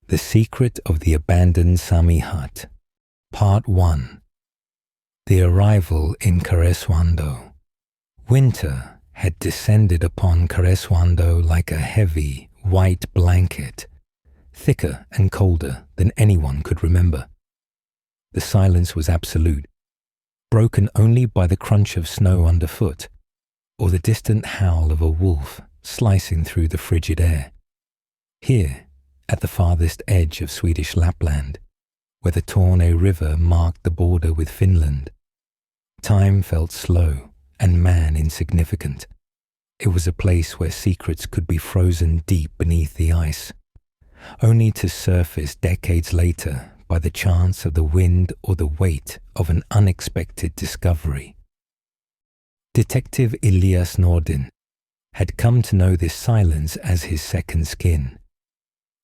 The Secret of the Abandoned Sámi Hut, Part 1. The arrival in Karesuando. Winter had descended upon Karesuando like a heavy, white blanket, thicker and colder than anyone could remember. The silence was absolute, broken only by the crunch of snow underfoot, or the distant howl of a wolf slicing through the frigid air. Here, at the farthest edge of Swedish Lapland, where the Torne River marked the border with Finland, time felt slow and man insignificant. It was a place where secrets could be frozen deep beneath the ice, only to surface decades later by the chance of the wind or the weight of an unexpected discovery. Detective Elias Nordin had come to know this silence as his second skin.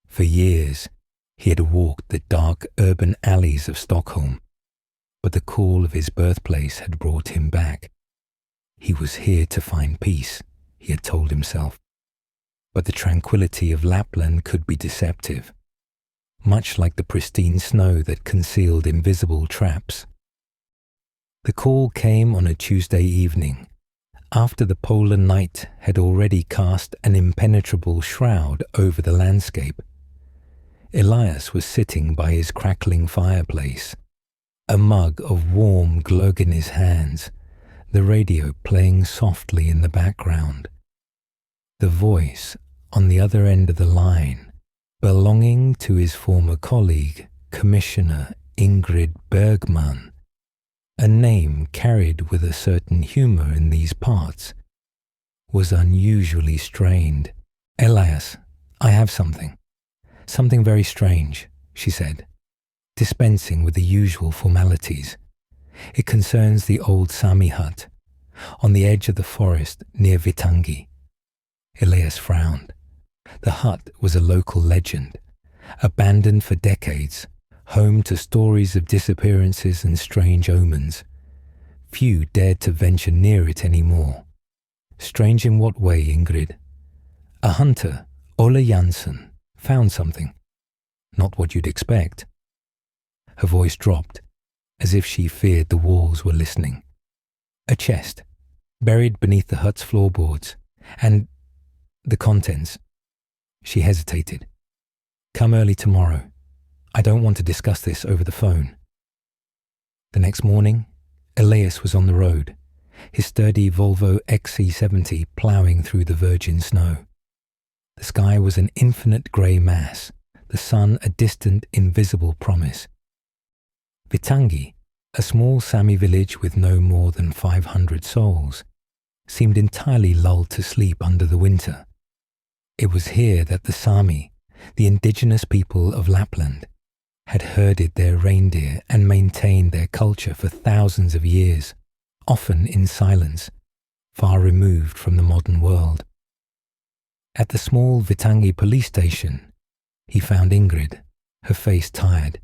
For years, he had walked the dark urban alleys of Stockholm, but the call of his birthplace had brought him back. He was here to find peace, he had told himself. But the tranquility of Lapland could be deceptive, much like the pristine snow that concealed invisible traps. The call came on a Tuesday evening, after the polar night had already cast an impenetrable shroud over the landscape. Elias was sitting by his crackling fireplace, a mug of warm glögg in his hands, the radio playing softly in the background. The voice on the other end of the line, belonging to his former colleague, Commissioner Ingrid Bergman, a name carried with a certain humour in these parts, was unusually strained. "Elias, I have something very strange," she said, dispensing with the usual formalities. "It concerns the old Sámi hut, on the edge of the forest near Vitangi." Elias frowned. The hut was a local legend, abandoned for decades, home to stories of disappearances and strange omens. Few dared to venture near it anymore. "Strange in what way, Ingrid?" "A hunter, Ola Jansson, found something. Not what you'd expect." Her voice dropped, as if she feared the walls were listening. "A chest, buried beneath the hut's floorboards, and the contents." She hesitated. "Come early tomorrow. I don't want to discuss this over the phone." The next morning, Elias was on the road, his sturdy Volvo XC70 ploughing through the virgin snow. The sky was an infinite grey mass, the sun a distant, invisible promise. Vitangi, a small Sami village with no more than 500 souls, seemed entirely lulled to sleep under the winter. It was here that the Sami, the indigenous people of Lapland, had herded their reindeer and maintained their culture for thousands of years, often in silence, far removed from the modern world. At the small Vitangi police station, he found Ingrid, her face tired.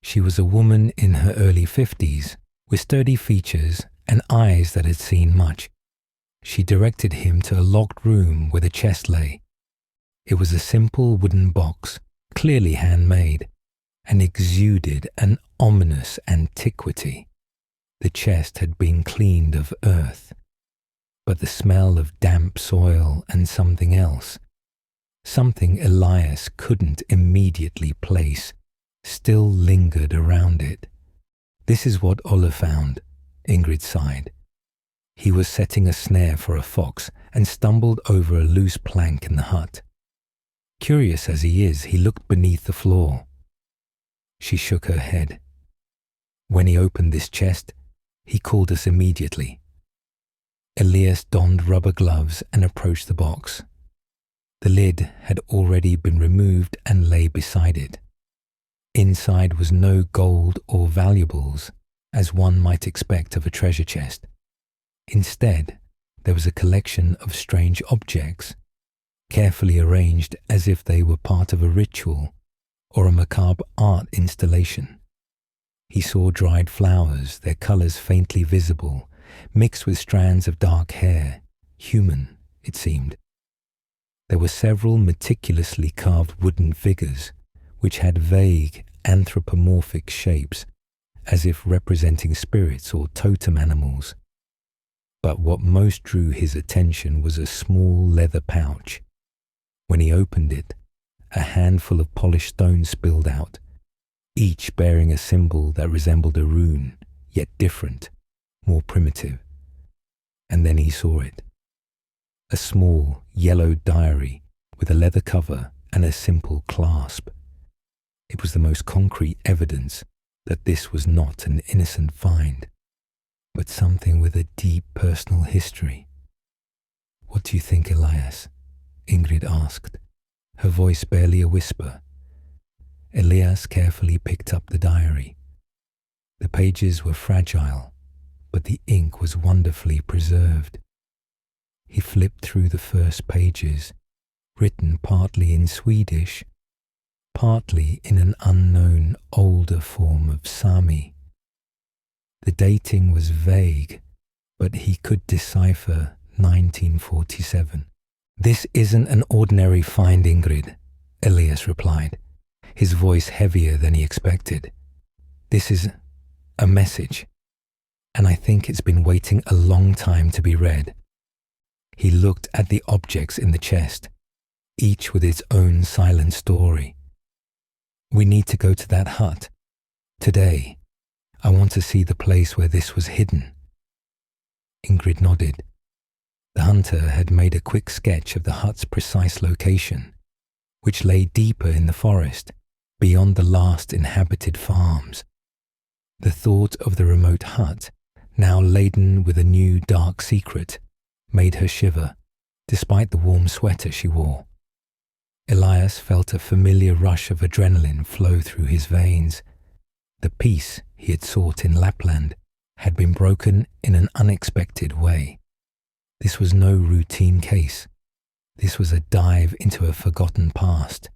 She was a woman in her early 50s, with sturdy features and eyes that had seen much. She directed him to a locked room where the chest lay. It was a simple wooden box, clearly handmade, and exuded an ominous antiquity. The chest had been cleaned of earth, but the smell of damp soil and something else, something Elias couldn't immediately place, still lingered around it. "This is what Ola found," Ingrid sighed. He was setting a snare for a fox and stumbled over a loose plank in the hut. Curious as he is, he looked beneath the floor. She shook her head. "When he opened this chest, he called us immediately." Elias donned rubber gloves and approached the box. The lid had already been removed and lay beside it. Inside was no gold or valuables, as one might expect of a treasure chest. Instead, there was a collection of strange objects, carefully arranged as if they were part of a ritual or a macabre art installation. He saw dried flowers, their colours faintly visible, mixed with strands of dark hair, human, it seemed. There were several meticulously carved wooden figures, which had vague anthropomorphic shapes, as if representing spirits or totem animals. But what most drew his attention was a small leather pouch. When he opened it, a handful of polished stones spilled out, each bearing a symbol that resembled a rune, yet different, more primitive. And then he saw it. A small, yellow diary with a leather cover and a simple clasp. It was the most concrete evidence that this was not an innocent find, but something with a deep personal history. "What do you think, Elias?" Ingrid asked, her voice barely a whisper. Elias carefully picked up the diary. The pages were fragile, but the ink was wonderfully preserved. He flipped through the first pages, written partly in Swedish, partly in an unknown, older form of Sami. The dating was vague, but he could decipher 1947. "This isn't an ordinary find, Ingrid," Elias replied, his voice heavier than he expected. "This is a message, and I think it's been waiting a long time to be read." He looked at the objects in the chest, each with its own silent story. "We need to go to that hut. Today, I want to see the place where this was hidden." Ingrid nodded. The hunter had made a quick sketch of the hut's precise location, which lay deeper in the forest, beyond the last inhabited farms. The thought of the remote hut, now laden with a new dark secret, made her shiver, despite the warm sweater she wore. Elias felt a familiar rush of adrenaline flow through his veins. The peace he had sought in Lapland had been broken in an unexpected way. This was no routine case. This was a dive into a forgotten past,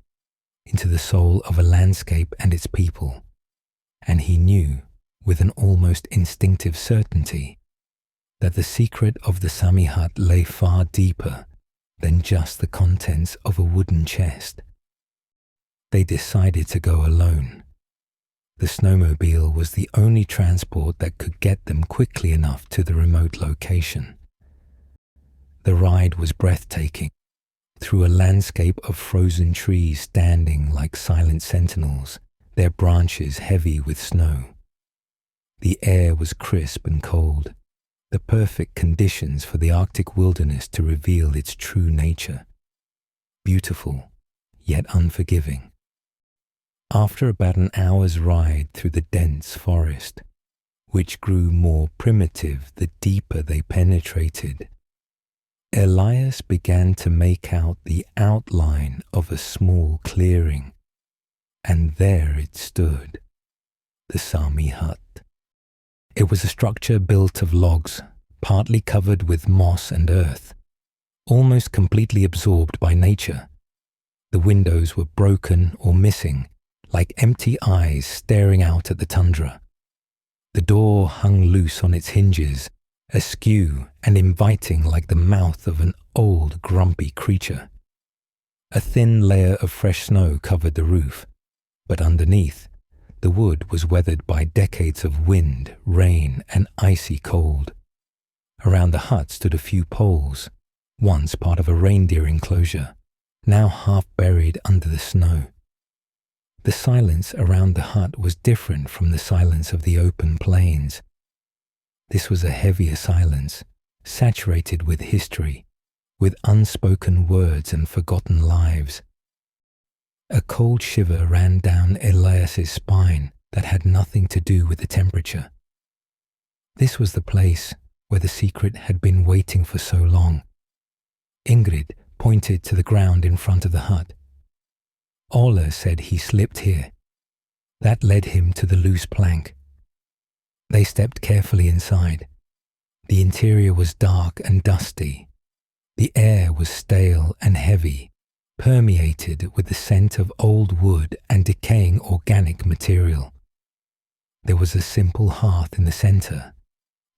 into the soul of a landscape and its people. And he knew, with an almost instinctive certainty, that the secret of the Sámi hut lay far deeper than just the contents of a wooden chest. They decided to go alone. The snowmobile was the only transport that could get them quickly enough to the remote location. The ride was breathtaking, through a landscape of frozen trees standing like silent sentinels, their branches heavy with snow. The air was crisp and cold, the perfect conditions for the Arctic wilderness to reveal its true nature. Beautiful, yet unforgiving. After about an hour's ride through the dense forest, which grew more primitive the deeper they penetrated, Elias began to make out the outline of a small clearing, and there it stood, the Sámi hut. It was a structure built of logs, partly covered with moss and earth, almost completely absorbed by nature. The windows were broken or missing, like empty eyes staring out at the tundra. The door hung loose on its hinges, askew and inviting like the mouth of an old, grumpy creature. A thin layer of fresh snow covered the roof, but underneath, the wood was weathered by decades of wind, rain, and icy cold. Around the hut stood a few poles, once part of a reindeer enclosure, now half buried under the snow. The silence around the hut was different from the silence of the open plains. This was a heavier silence, saturated with history, with unspoken words and forgotten lives. A cold shiver ran down Elias's spine that had nothing to do with the temperature. This was the place where the secret had been waiting for so long. Ingrid pointed to the ground in front of the hut. Ola said he slipped here. That led him to the loose plank. They stepped carefully inside. The interior was dark and dusty. The air was stale and heavy, permeated with the scent of old wood and decaying organic material. There was a simple hearth in the center,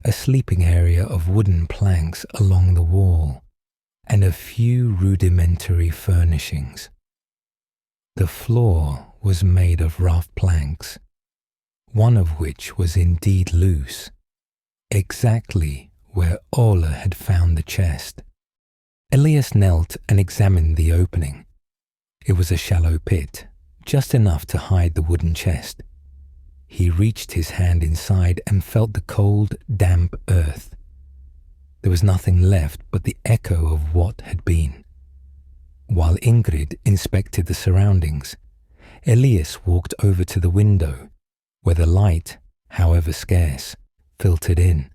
a sleeping area of wooden planks along the wall, and a few rudimentary furnishings. The floor was made of rough planks, one of which was indeed loose, exactly where Ola had found the chest. Elias knelt and examined the opening. It was a shallow pit, just enough to hide the wooden chest. He reached his hand inside and felt the cold, damp earth. There was nothing left but the echo of what had been. While Ingrid inspected the surroundings, Elias walked over to the window, where the light, however scarce, filtered in.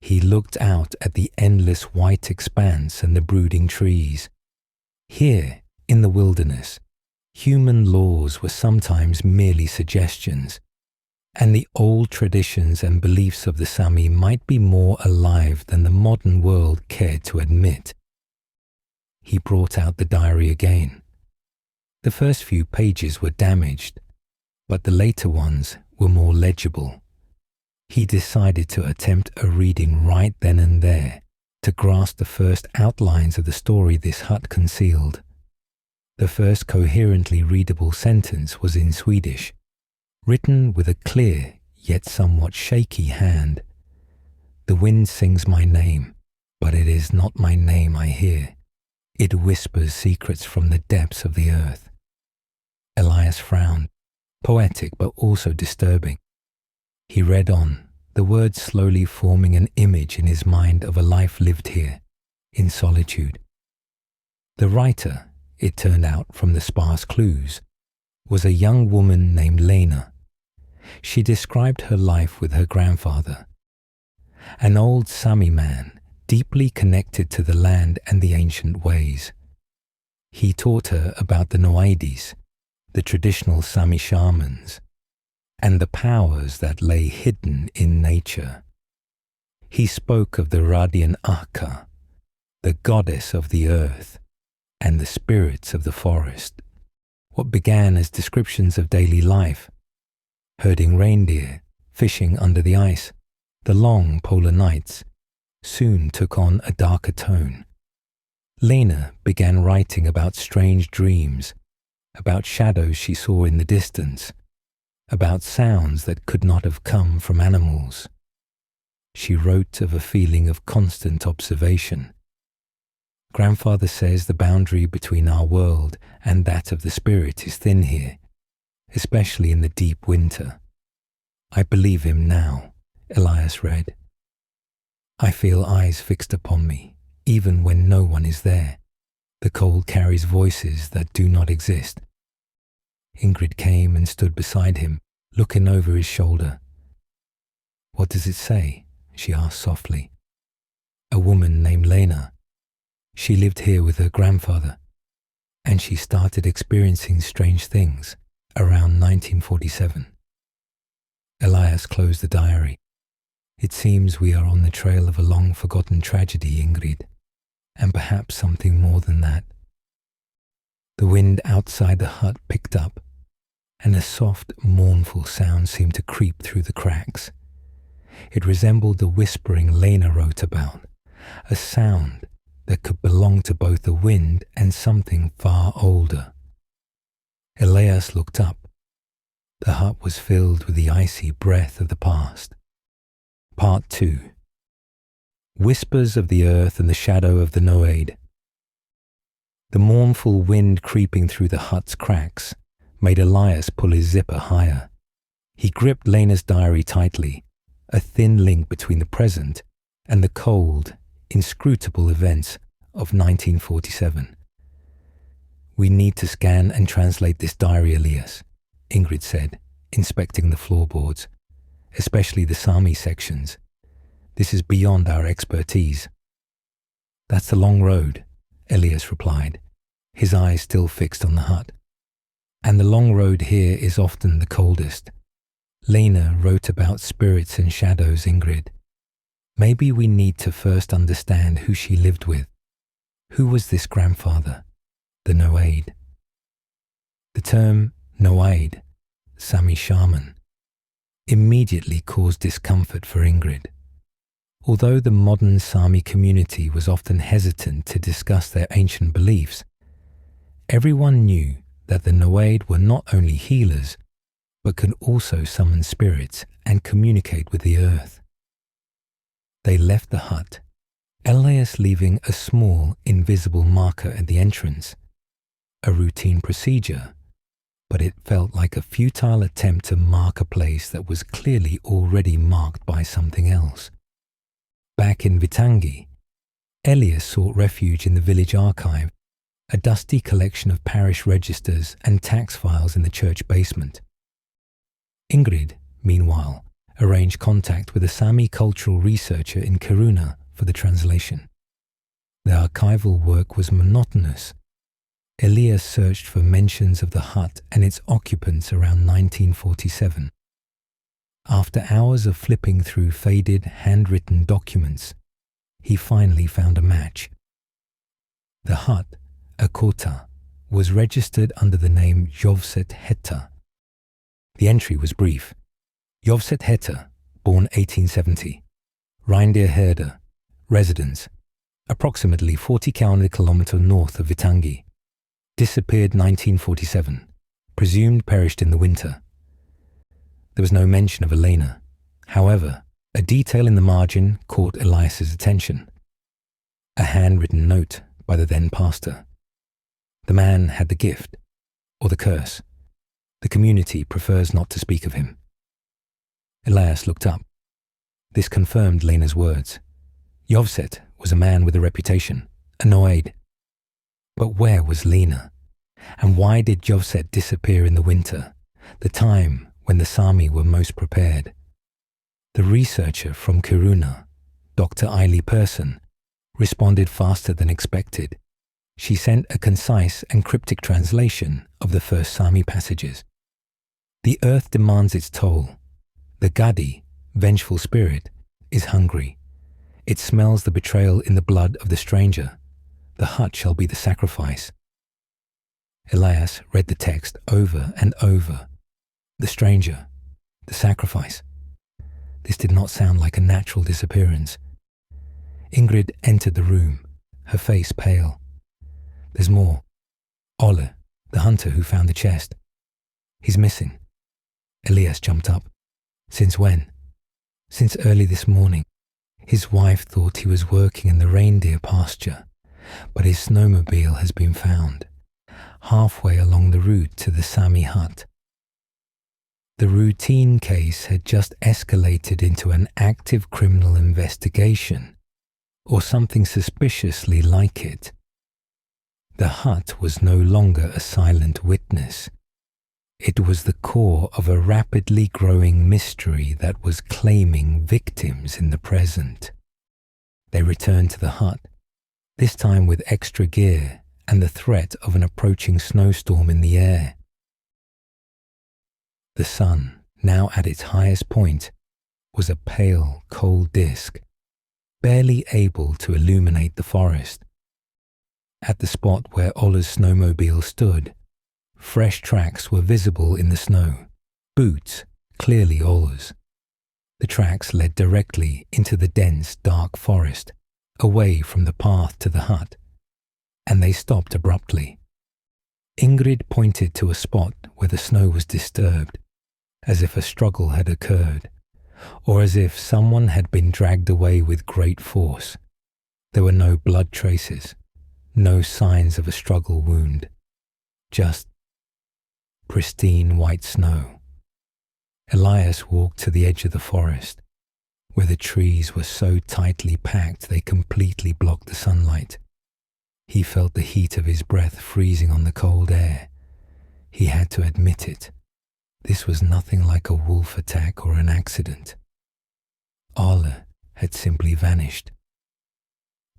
He looked out at the endless white expanse and the brooding trees. Here, in the wilderness, human laws were sometimes merely suggestions, and the old traditions and beliefs of the Sami might be more alive than the modern world cared to admit. He brought out the diary again. The first few pages were damaged, but the later ones were more legible. He decided to attempt a reading right then and there to grasp the first outlines of the story this hut concealed. The first coherently readable sentence was in Swedish, written with a clear yet somewhat shaky hand. The wind sings my name, but it is not my name I hear. It whispers secrets from the depths of the earth. Elias frowned, poetic but also disturbing. He read on, the words slowly forming an image in his mind of a life lived here, in solitude. The writer, it turned out from the sparse clues, was a young woman named Lena. She described her life with her grandfather, an old Sami man deeply connected to the land and the ancient ways. He taught her about the Noaides, the traditional Sami shamans, and the powers that lay hidden in nature. He spoke of the Radian Akka, the goddess of the earth, and the spirits of the forest. What began as descriptions of daily life, herding reindeer, fishing under the ice, the long polar nights, soon took on a darker tone. Lena began writing about strange dreams, about shadows she saw in the distance, about sounds that could not have come from animals. She wrote of a feeling of constant observation. Grandfather says the boundary between our world and that of the spirit is thin here, especially in the deep winter. I believe him now, Elias read. I feel eyes fixed upon me, even when no one is there. The cold carries voices that do not exist. Ingrid came and stood beside him, looking over his shoulder. What does it say? She asked softly. A woman named Lena. She lived here with her grandfather, and she started experiencing strange things around 1947. Elias closed the diary. It seems we are on the trail of a long-forgotten tragedy, Ingrid, and perhaps something more than that. The wind outside the hut picked up, and a soft, mournful sound seemed to creep through the cracks. It resembled the whispering Lena wrote about, a sound that could belong to both the wind and something far older. Elias looked up. The hut was filled with the icy breath of the past. Part 2. Whispers of the earth and the shadow of the Noaide. The mournful wind creeping through the hut's cracks made Elias pull his zipper higher. He gripped Lena's diary tightly, a thin link between the present and the cold, inscrutable events of 1947. We need to scan and translate this diary, Elias, Ingrid said, inspecting the floorboards, especially the Sami sections. This is beyond our expertise. That's the long road, Elias replied, his eyes still fixed on the hut. And the long road here is often the coldest. Lena wrote about spirits and shadows, Ingrid. Maybe we need to first understand who she lived with. Who was this grandfather, the Noaide? The term Noaide, Sami shaman, immediately caused discomfort for Ingrid. Although the modern Sami community was often hesitant to discuss their ancient beliefs, everyone knew that the Noaide were not only healers, but could also summon spirits and communicate with the earth. They left the hut, Elias leaving a small, invisible marker at the entrance. A routine procedure, but it felt like a futile attempt to mark a place that was clearly already marked by something else. Back in Vitangi, Elias sought refuge in the village archive, a dusty collection of parish registers and tax files in the church basement. Ingrid, meanwhile, arranged contact with a Sami cultural researcher in Kiruna for the translation. The archival work was monotonous. Elias searched for mentions of the hut and its occupants around 1947. After hours of flipping through faded, handwritten documents, he finally found a match. The hut, a kota, was registered under the name Jovset Hetta. The entry was brief. Jovset Hetta, born 1870, reindeer herder, residence, approximately 40 kilometers north of Vitangi. Disappeared 1947, presumed perished in the winter. There was no mention of Elena. However, a detail in the margin caught Elias's attention. A handwritten note by the then pastor. The man had the gift, or the curse. The community prefers not to speak of him. Elias looked up. This confirmed Lena's words. Jovset was a man with a reputation, a Noaide. But where was Lena? And why did Jovset disappear in the winter, the time when the Sami were most prepared? The researcher from Kiruna, Dr. Eili Persson, responded faster than expected. She sent a concise and cryptic translation of the first Sami passages. The earth demands its toll. The Gaddi, vengeful spirit, is hungry. It smells the betrayal in the blood of the stranger. The hut shall be the sacrifice. Elias read the text over and over. The stranger, the sacrifice. This did not sound like a natural disappearance. Ingrid entered the room, her face pale. There's more. Ole, the hunter who found the chest. He's missing. Elias jumped up. Since when? Since early this morning. His wife thought he was working in the reindeer pasture, but his snowmobile has been found, halfway along the route to the Sámi Hut. The routine case had just escalated into an active criminal investigation, or something suspiciously like it. The hut was no longer a silent witness. It was the core of a rapidly growing mystery that was claiming victims in the present. They returned to the hut, this time with extra gear and the threat of an approaching snowstorm in the air. The sun, now at its highest point, was a pale, cold disk, barely able to illuminate the forest. At the spot where Ole's snowmobile stood, fresh tracks were visible in the snow, boots clearly Ole's. The tracks led directly into the dense, dark forest, away from the path to the hut, and they stopped abruptly. Ingrid pointed to a spot where the snow was disturbed, as if a struggle had occurred, or as if someone had been dragged away with great force. There were no blood traces, no signs of a struggle wound, just pristine white snow. Elias walked to the edge of the forest, where the trees were so tightly packed they completely blocked the sunlight. He felt the heat of his breath freezing on the cold air. He had to admit it. This was nothing like a wolf attack or an accident. Ole had simply vanished.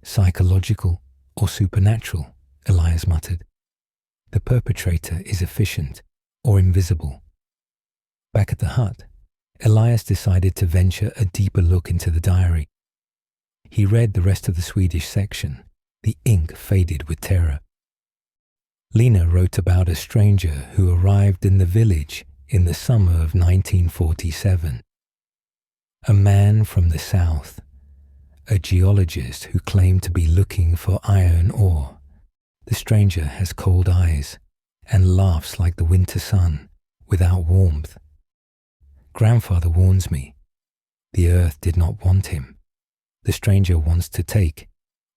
Psychological or supernatural, Elias muttered. The perpetrator is efficient or invisible. Back at the hut, Elias decided to venture a deeper look into the diary. He read the rest of the Swedish section. The ink faded with terror. Lena wrote about a stranger who arrived in the village in the summer of 1947. A man from the south, a geologist who claimed to be looking for iron ore. The stranger has cold eyes, and laughs like the winter sun, without warmth. Grandfather warns me. The earth did not want him. The stranger wants to take.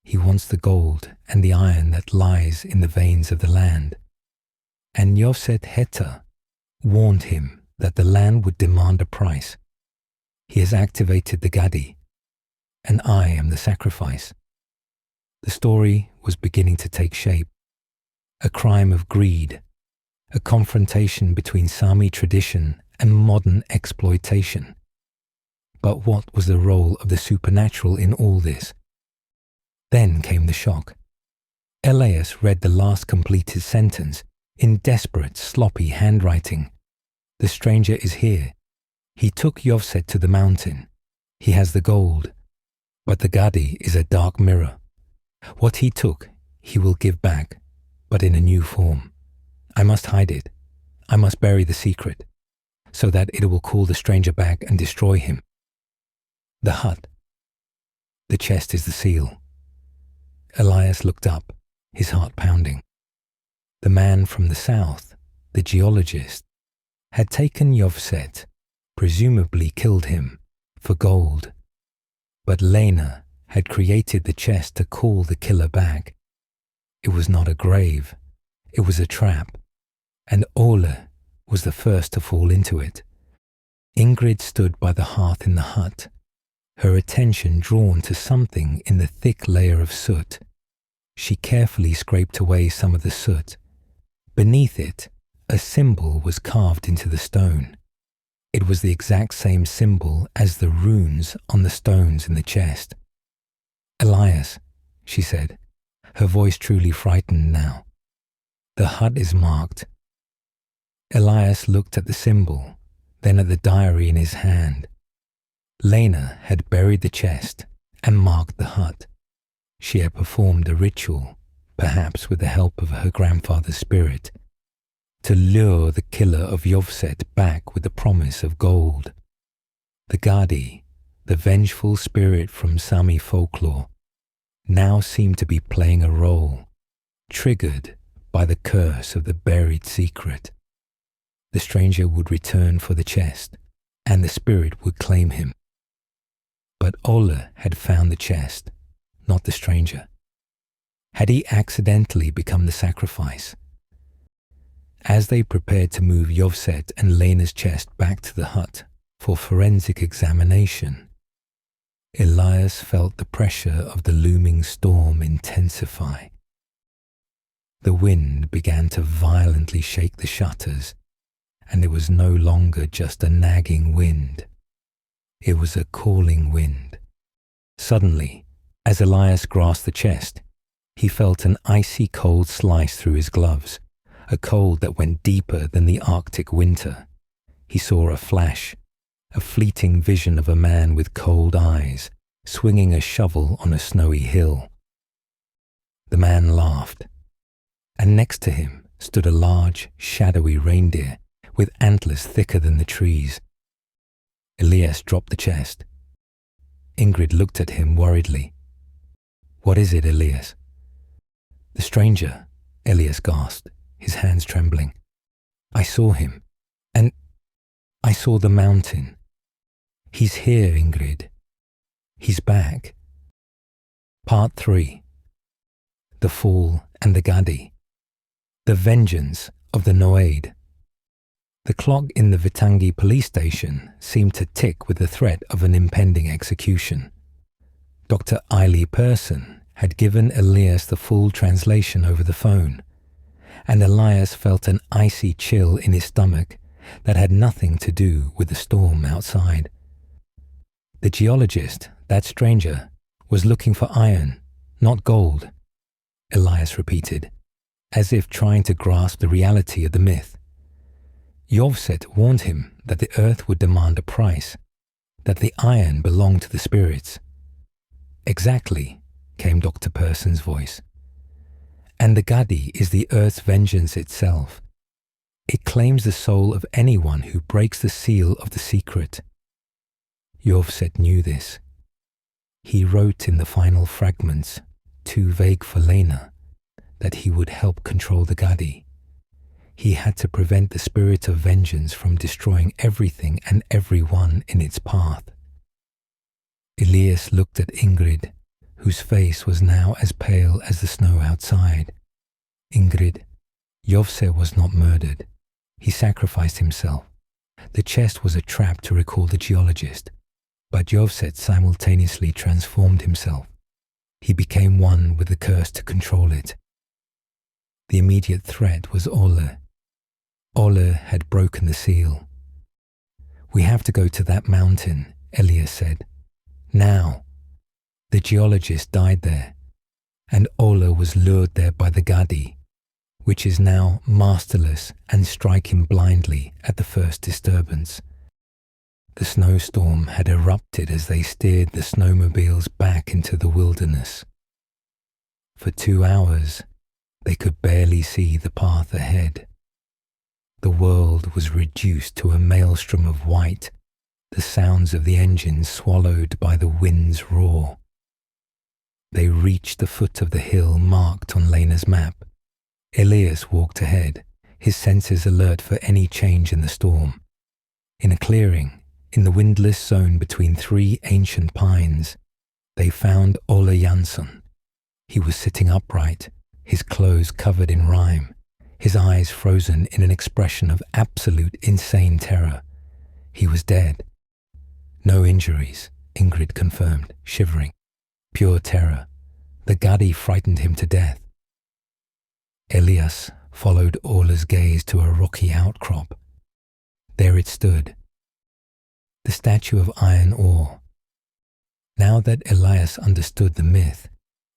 He wants the gold and the iron that lies in the veins of the land. And Yovset Heta warned him that the land would demand a price. He has activated the Gaddi, and I am the sacrifice. The story was beginning to take shape. A crime of greed, a confrontation between Sami tradition and modern exploitation. But what was the role of the supernatural in all this? Then came the shock. Elias read the last completed sentence in desperate, sloppy handwriting. The stranger is here. He took Yovset to the mountain. He has the gold. But the Gaddi is a dark mirror. What he took, he will give back, but in a new form. I must hide it. I must bury the secret, so that it will call the stranger back and destroy him. The hut. The chest is the seal. Elias looked up, his heart pounding. The man from the south, the geologist, had taken Yovset, presumably killed him, for gold. But Lena had created the chest to call the killer back. It was not a grave, it was a trap, and Ole was the first to fall into it. Ingrid stood by the hearth in the hut, her attention drawn to something in the thick layer of soot. She carefully scraped away some of the soot. Beneath it, a symbol was carved into the stone. It was the exact same symbol as the runes on the stones in the chest. Elias, she said, her voice truly frightened now. The hut is marked. Elias looked at the symbol, then at the diary in his hand. Lena had buried the chest and marked the hut. She had performed a ritual, perhaps with the help of her grandfather's spirit, to lure the killer of Yovset back with the promise of gold. The Gaddi, the vengeful spirit from Sami folklore, now seemed to be playing a role, triggered by the curse of the buried secret. The stranger would return for the chest, and the spirit would claim him. But Ole had found the chest, not the stranger. Had he accidentally become the sacrifice? As they prepared to move Yovset and Lena's chest back to the hut for forensic examination, Elias felt the pressure of the looming storm intensify. The wind began to violently shake the shutters, and it was no longer just a nagging wind. It was a calling wind. Suddenly, as Elias grasped the chest, he felt an icy cold slice through his gloves, a cold that went deeper than the Arctic winter. He saw a flash, a fleeting vision of a man with cold eyes, swinging a shovel on a snowy hill. The man laughed, and next to him stood a large, shadowy reindeer with antlers thicker than the trees. Elias dropped the chest. Ingrid looked at him worriedly. "What is it, Elias?" "The stranger," Elias gasped, his hands trembling. "I saw him, and I saw the mountain. He's here, Ingrid. He's back." Part 3. The Fall and the Gaddi. The Vengeance of the Noaide. The clock in the Vittangi police station seemed to tick with the threat of an impending execution. Dr. Eiley Persson had given Elias the full translation over the phone, and Elias felt an icy chill in his stomach that had nothing to do with the storm outside. The geologist, that stranger, was looking for iron, not gold, Elias repeated, as if trying to grasp the reality of the myth. Yovset warned him that the earth would demand a price, that the iron belonged to the spirits. "Exactly," came Dr. Persson's voice. "And the Gaddi is the earth's vengeance itself. It claims the soul of anyone who breaks the seal of the secret." Yovset knew this. He wrote in the final fragments, too vague for Lena, that he would help control the Gaddi. He had to prevent the spirit of vengeance from destroying everything and everyone in its path. Elias looked at Ingrid, whose face was now as pale as the snow outside. Ingrid, Jovse was not murdered. He sacrificed himself. The chest was a trap to recall the geologist, but Jovse simultaneously transformed himself. He became one with the curse to control it. The immediate threat was Ole. Ole had broken the seal. "We have to go to that mountain," Elias said. "Now." The geologist died there, and Ole was lured there by the Gaddi, which is now masterless and striking blindly at the first disturbance. The snowstorm had erupted as they steered the snowmobiles back into the wilderness. For 2 hours, they could barely see the path ahead. The world was reduced to a maelstrom of white, the sounds of the engines swallowed by the wind's roar. They reached the foot of the hill marked on Lena's map. Elias walked ahead, his senses alert for any change in the storm. In a clearing, in the windless zone between 3 ancient pines, they found Ole Jansson. He was sitting upright, his clothes covered in rime, his eyes frozen in an expression of absolute insane terror. He was dead. No injuries, Ingrid confirmed, shivering. Pure terror. The Gaddi frightened him to death. Elias followed Ole's gaze to a rocky outcrop. There it stood, the statue of iron ore. Now that Elias understood the myth,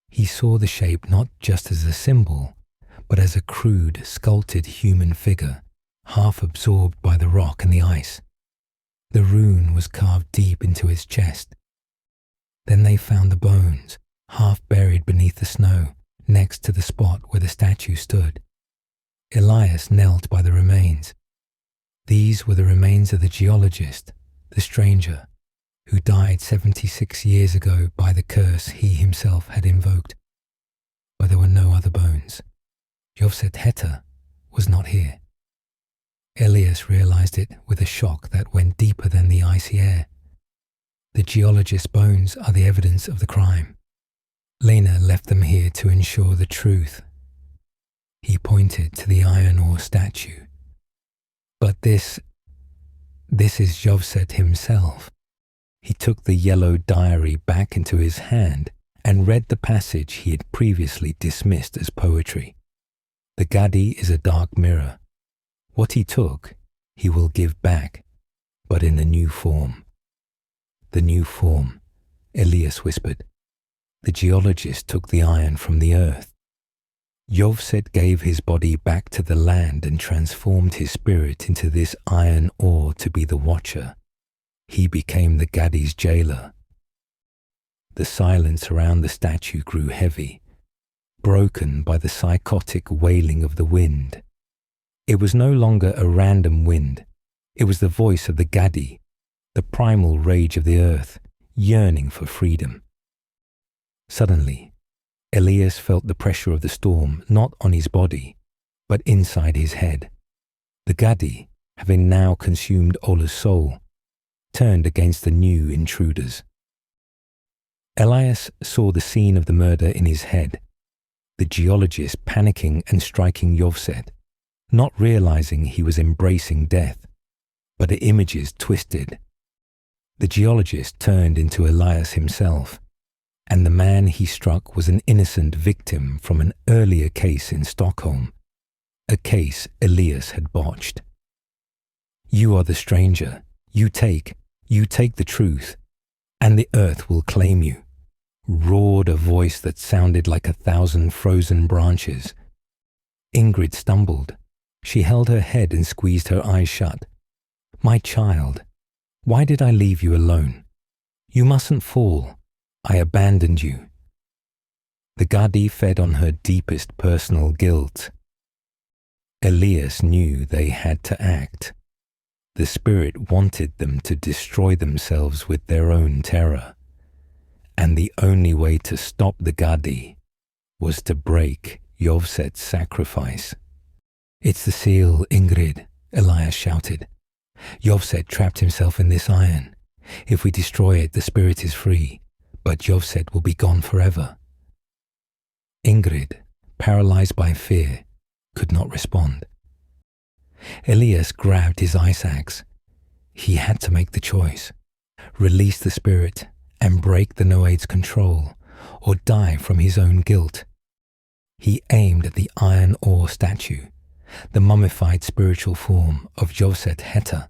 he saw the shape not just as a symbol, but as a crude, sculpted human figure, half absorbed by the rock and the ice. The rune was carved deep into its chest. Then they found the bones, half buried beneath the snow, next to the spot where the statue stood. Elias knelt by the remains. These were the remains of the geologist, the stranger, who died 76 years ago by the curse he himself had invoked. But there were no other bones. Jovset Heta was not here. Elias realized it with a shock that went deeper than the icy air. The geologist's bones are the evidence of the crime. Lena left them here to ensure the truth. He pointed to the iron ore statue. But this is Jovset himself. He took the yellow diary back into his hand and read the passage he had previously dismissed as poetry. The Gaddi is a dark mirror. What he took, he will give back, but in a new form. The new form, Elias whispered. The geologist took the iron from the earth. Jovset gave his body back to the land and transformed his spirit into this iron ore to be the watcher. He became the Gaddi's jailer. The silence around the statue grew heavy, broken by the psychotic wailing of the wind. It was no longer a random wind. It was the voice of the Gaddi, the primal rage of the earth, yearning for freedom. Suddenly, Elias felt the pressure of the storm not on his body, but inside his head. The Gaddi, having now consumed Ole's soul, turned against the new intruders. Elias saw the scene of the murder in his head, the geologist panicking and striking Jovset, not realizing he was embracing death, but the images twisted. The geologist turned into Elias himself, and the man he struck was an innocent victim from an earlier case in Stockholm, a case Elias had botched. "You are the stranger. You take the truth, and the earth will claim you," roared a voice that sounded like 1,000 frozen branches. Ingrid stumbled. She held her head and squeezed her eyes shut. "My child, why did I leave you alone? You mustn't fall. I abandoned you." The Gaddi fed on her deepest personal guilt. Elias knew they had to act. The spirit wanted them to destroy themselves with their own terror. And the only way to stop the Gaddi was to break Jovset's sacrifice. It's the seal, Ingrid, Elias shouted. Jovset trapped himself in this iron. If we destroy it, the spirit is free, but Jovset will be gone forever. Ingrid, paralyzed by fear, could not respond. Elias grabbed his ice axe. He had to make the choice. Release the spirit and break the Noaide's control, or die from his own guilt. He aimed at the iron ore statue, the mummified spiritual form of Jovset Heta.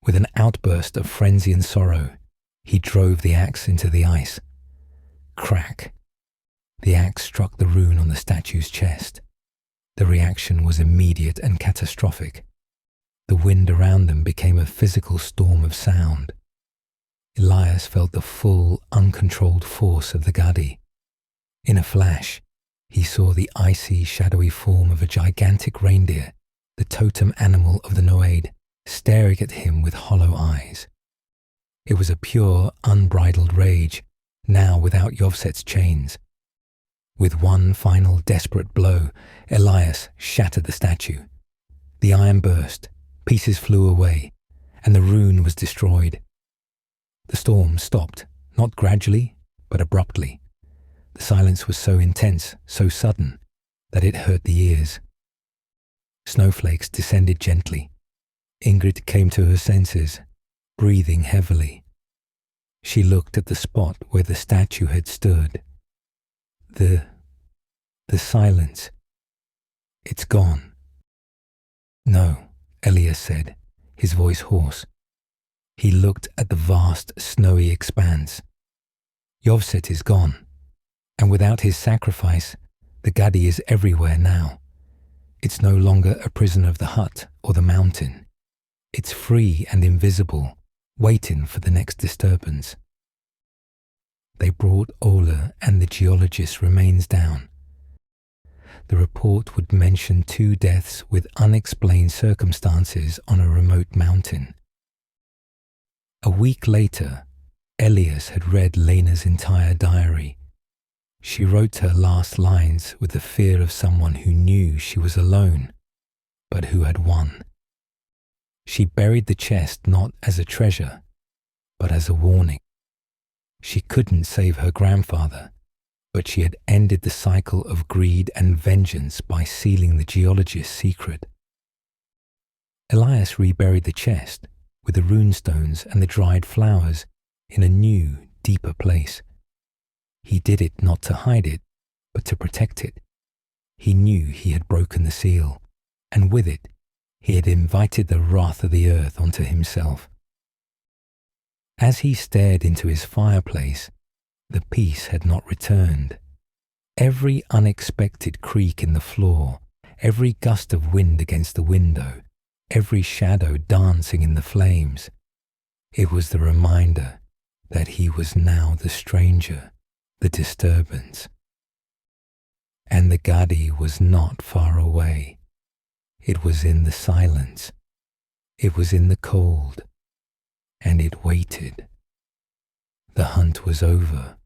With an outburst of frenzy and sorrow, he drove the axe into the ice. Crack! The axe struck the rune on the statue's chest. The reaction was immediate and catastrophic. The wind around them became a physical storm of sound. Elias felt the full, uncontrolled force of the Gaddi. In a flash, he saw the icy, shadowy form of a gigantic reindeer, the totem animal of the Noaide, staring at him with hollow eyes. It was a pure, unbridled rage, now without Jovset's chains. With one final desperate blow, Elias shattered the statue. The iron burst, pieces flew away, and the rune was destroyed. The storm stopped, not gradually, but abruptly. The silence was so intense, so sudden, that it hurt the ears. Snowflakes descended gently. Ingrid came to her senses, breathing heavily. She looked at the spot where the statue had stood. The silence. It's gone. No, Elias said, his voice hoarse. He looked at the vast, snowy expanse. Jovset is gone, and without his sacrifice, the Gaddi is everywhere now. It's no longer a prisoner of the hut or the mountain. It's free and invisible, waiting for the next disturbance. They brought Ola and the geologist's remains down. The report would mention 2 deaths with unexplained circumstances on a remote mountain. A week later, Elias had read Lena's entire diary. She wrote her last lines with the fear of someone who knew she was alone, but who had won. She buried the chest not as a treasure, but as a warning. She couldn't save her grandfather, but she had ended the cycle of greed and vengeance by sealing the geologist's secret. Elias reburied the chest, with the runestones and the dried flowers, in a new, deeper place. He did it not to hide it, but to protect it. He knew he had broken the seal, and with it, he had invited the wrath of the earth onto himself. As he stared into his fireplace, the peace had not returned. Every unexpected creak in the floor, every gust of wind against the window, every shadow dancing in the flames, it was the reminder that he was now the stranger, the disturbance. And the Gaddi was not far away. It was in the silence. It was in the cold. And it waited. The hunt was over,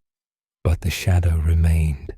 but the shadow remained.